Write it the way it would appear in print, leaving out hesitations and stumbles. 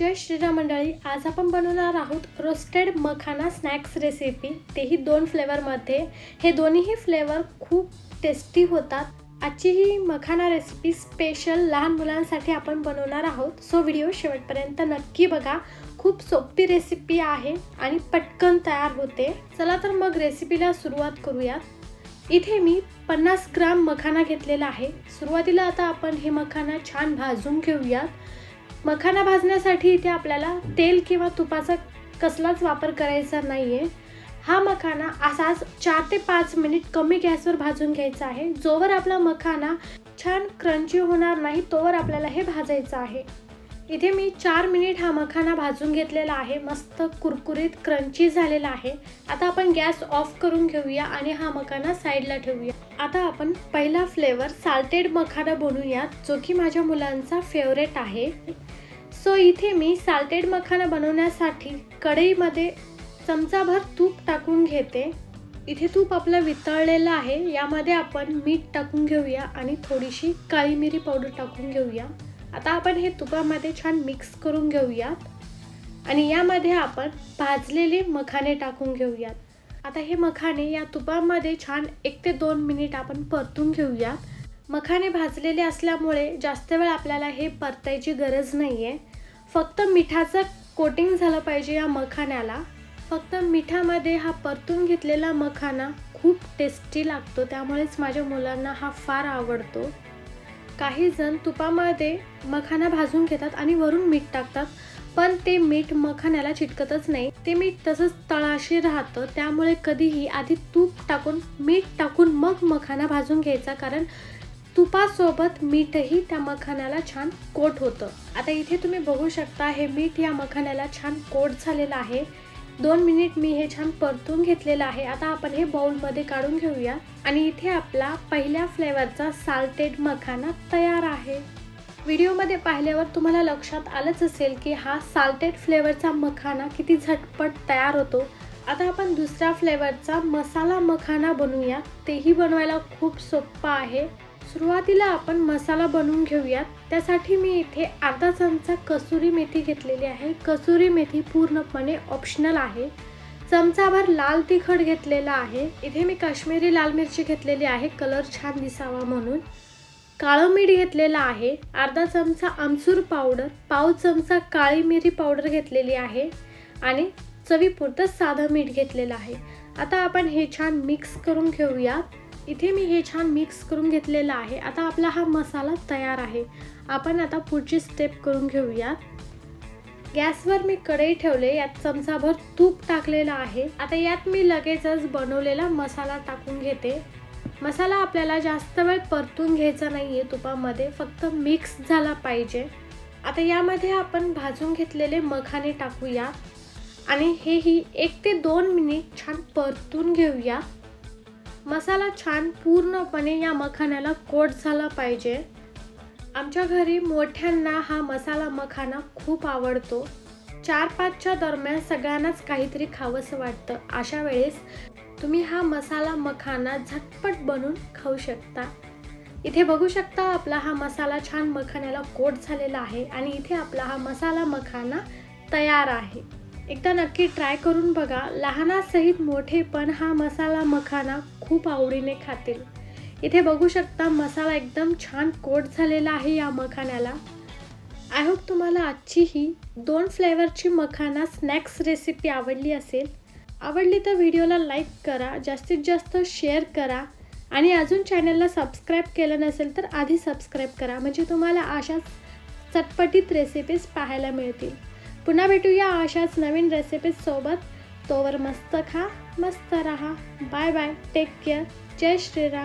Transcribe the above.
जय श्रीराम मंडळी, आज आपण बनवणार आहोत रोस्टेड मखाना स्नॅक्स रेसिपी, तेही 2 फ्लेवरमध्ये। हे दोन्हीही फ्लेवर खूप टेस्टी होतात। आजची ही मखाना रेसिपी स्पेशल लहान मुलांसाठी आपण बनवणार आहोत। सो व्हिडिओ शेवटपर्यंत नक्की बघा। खूप सोपी रेसिपी आहे आणि पटकन तयार होते। चला तर मग रेसिपीला सुरुवात करूयात। इथे मी 50 ग्राम मखाना घेतलेला आहे। सुरुवातीला आता आपण हे मखाना छान भाजून घेऊयात। मखाना भाजण्यासाठी इथे आपल्याला तेल किंवा तुपाचा कसलाच वापर करायचा नाहीये। हा मखाना असाच 4 ते 5 मिनिट कमी गॅसवर भाजून घ्यायचा आहे। जोवर आपला मखाना छान क्रंची होणार नाही तोवर आपल्याला हे भाजायचं आहे। इथे मी 4 मिनिट हा मखाना भाजून घेतलेला आहे। मस्त कुरकुरीत क्रंची झालेला आहे। आता आपण गॅस ऑफ करून घेऊया आणि हा मखाना साईडला ठेवूया। आता आपण पहिला फ्लेवर साल्टेड मखाना बनवूया, जो की माझ्या मुलांचा फेवरेट आहे। सो इथे मी साल्टेड मखाना बनवण्यासाठी कढईमध्ये चमचाभर तूप टाकून घेते। इथे तूप आपलं वितळलेलं आहे। यामध्ये आपण मीठ टाकून घेऊया आणि थोडीशी काळी मिरी पावडर टाकून घेऊया। आता आपण हे तुपामध्ये छान मिक्स करून घेऊयात आणि यामध्ये आपण भाजलेले मखाने टाकून घेऊयात। आता हे मखाने या तुपामध्ये छान 1 ते 2 मिनिट आपण परतून घेऊयात। मखाने भाजलेले असल्यामुळे जास्त वेळ आपल्याला हे परतायची गरज नाहीये। फक्त मिठाचं कोटिंग झालं पाहिजे या मखान्याला। फक्त मिठामध्ये हा परतून घेतलेला मखाना खूप टेस्टी लागतो, त्यामुळेच माझ्या मुलांना हा फार आवडतो। काही जण तुपामध्ये मखाना भाजून घेतात आणि वरून मीठ टाकतात, पण ते मीठ मखान्याला चिटकतच नाही। ते मीठ तसंच तळाशी राहतं। त्यामुळे कधीही आधी तूप टाकून मीठ टाकून मग मखाना भाजून घ्यायचा, कारण तुपासोबत मीठही त्या मखान्याला छान कोट होतं। आता इथे तुम्ही बघू शकता हे मीठ या मखान्याला छान कोट झालेलं आहे। 2 मिनिट मी हे छान परतून घेतलेलं आहे। आता आपण हे बाउलमध्ये काढून घेऊया आणि इथे आपला पहिल्या फ्लेवरचा साल्टेड मखाना तयार आहे। व्हिडिओमध्ये पाहिल्यावर तुम्हाला लक्षात आलंच असेल की हा साल्टेड फ्लेवरचा मखाना किती झटपट तयार होतो। आता आपण दुसऱ्या फ्लेवरचा मसाला मखाना बनवूया। तेही बनवायला खूप सोपं आहे। सुरुवातीला आपण मसाला बनवून घेऊयात। त्यासाठी मी इथे अर्धा चमचा कसुरी मेथी घेतलेली आहे। कसुरी मेथी पूर्णपणे ऑप्शनल आहे। चमचाभर लाल तिखट घेतलेला आहे। इथे मी काश्मीरी लाल मिरची घेतलेली आहे, कलर छान दिसावा म्हणून। काळं मीठ घेतलेलं आहे। अर्धा चमचा आमचूर पावडर, पाव चमचा काळी मिरी पावडर घेतलेली आहे आणि चवीपुरतं साधं मीठ घेतलेलं आहे। आता आपण हे छान मिक्स करून घेऊयात। इथे मी हे छान मिक्स करून घेतलेलं आहे। आता आपला हा मसाला तयार आहे। आपण आता पुढची स्टेप करून घेऊयात। गॅसवर मी कढई ठेवले, यात चमचाभर तूप टाकलेलं आहे। आता यात मी लगेचच बनवलेला मसाला टाकून घेते। मसाला आपल्याला जास्त वेळ परतून घ्यायचा नाहीये तुपामध्ये, फक्त मिक्स झाला पाहिजे। आता यामध्ये आपण भाजून घेतलेले मखाने टाकूया आणि हेही 1 ते 2 मिनिट छान परतून घेऊया। मसाला छान पूर्णपणे या मखान्याला कोट झाला पाहिजे। आमच्या घरी मोठ्यांना हा मसाला मखाना खूप आवडतो। 4-5च्या दरम्यान सगळ्यांनाच काहीतरी खावंसं वाटतं। अशा वेळेस तुम्ही हा मसाला मखाना झटपट बनवून खाऊ शकता। इथे बघू शकता आपला हा मसाला छान मखान्याला कोट झालेला आहे आणि इथे आपला हा मसाला मखाना तयार आहे। एकदा नक्की ट्राय करून बघा। लहानासहित मोठे पण हा मसाला मखाना खूप आवडीने खातील। इथे बघू शकता मसाला एकदम छान कोट झालेला आहे या मखान्याला। आय होप तुम्हाला आजची ही 2 फ्लेवरची मखाना स्नॅक्स रेसिपी आवडली असेल। आवडली तर व्हिडिओला लाईक करा, जास्तीत जास्त शेअर करा आणि अजून चॅनलला सबस्क्राईब केलं नसेल तर आधी सबस्क्राईब करा, म्हणजे तुम्हाला अशाच चटपटीत रेसिपीज पाहायला मिळतील। पुन्हा भेटूया अशाच नवीन रेसिपीज सोबत। तोवर मस्त खा, मस्त रहा। Bye bye, take care. जय श्रीराम।